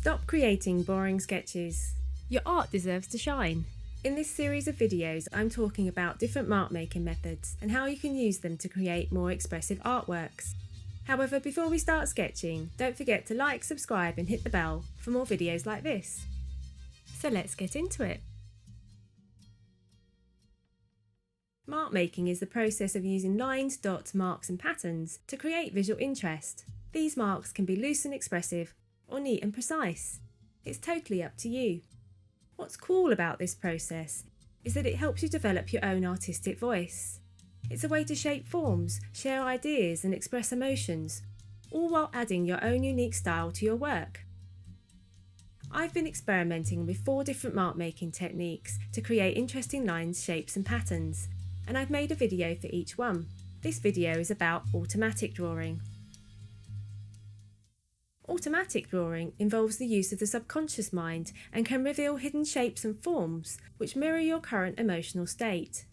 Stop creating boring sketches. Your art deserves to shine. In this series of videos, I'm talking about different mark making methods and how you can use them to create more expressive artworks. However, before we start sketching, don't forget to like, subscribe and hit the bell for more videos like this. So let's get into it. Mark making is the process of using lines, dots, marks and patterns to create visual interest. These marks can be loose and expressive, or neat and precise. It's totally up to you. What's cool about this process is that it helps you develop your own artistic voice. It's a way to shape forms, share ideas and express emotions, all while adding your own unique style to your work. I've been experimenting with 4 different mark making techniques to create interesting lines, shapes and patterns, and I've made a video for each one. This video is about automatic drawing. Automatic drawing involves the use of the subconscious mind and can reveal hidden shapes and forms which mirror your current emotional state.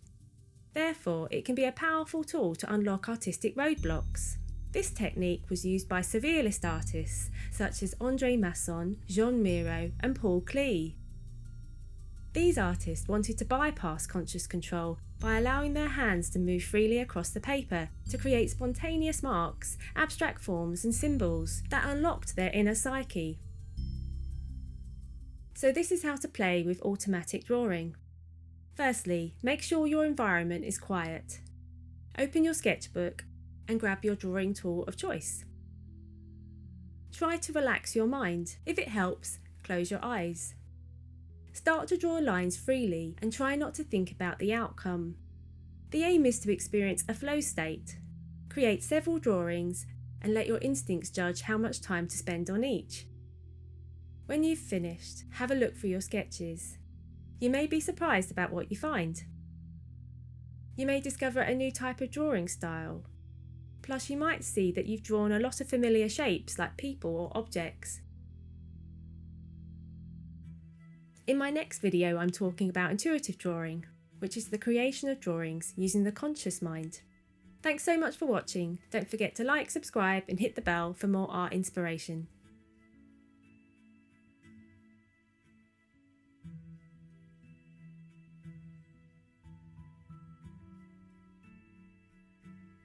Therefore, it can be a powerful tool to unlock artistic roadblocks. This technique was used by surrealist artists such as André Masson, Jean Miro and Paul Klee. These artists wanted to bypass conscious control by allowing their hands to move freely across the paper to create spontaneous marks, abstract forms and symbols that unlocked their inner psyche. So this is how to play with automatic drawing. Firstly, make sure your environment is quiet. Open your sketchbook and grab your drawing tool of choice. Try to relax your mind. If it helps, close your eyes. Start to draw lines freely and try not to think about the outcome. The aim is to experience a flow state. Create several drawings and let your instincts judge how much time to spend on each. When you've finished, have a look through your sketches. You may be surprised about what you find. You may discover a new type of drawing style. Plus, you might see that you've drawn a lot of familiar shapes like people or objects. In my next video, I'm talking about intuitive drawing, which is the creation of drawings using the conscious mind. Thanks so much for watching. Don't forget to like, subscribe and hit the bell for more art inspiration.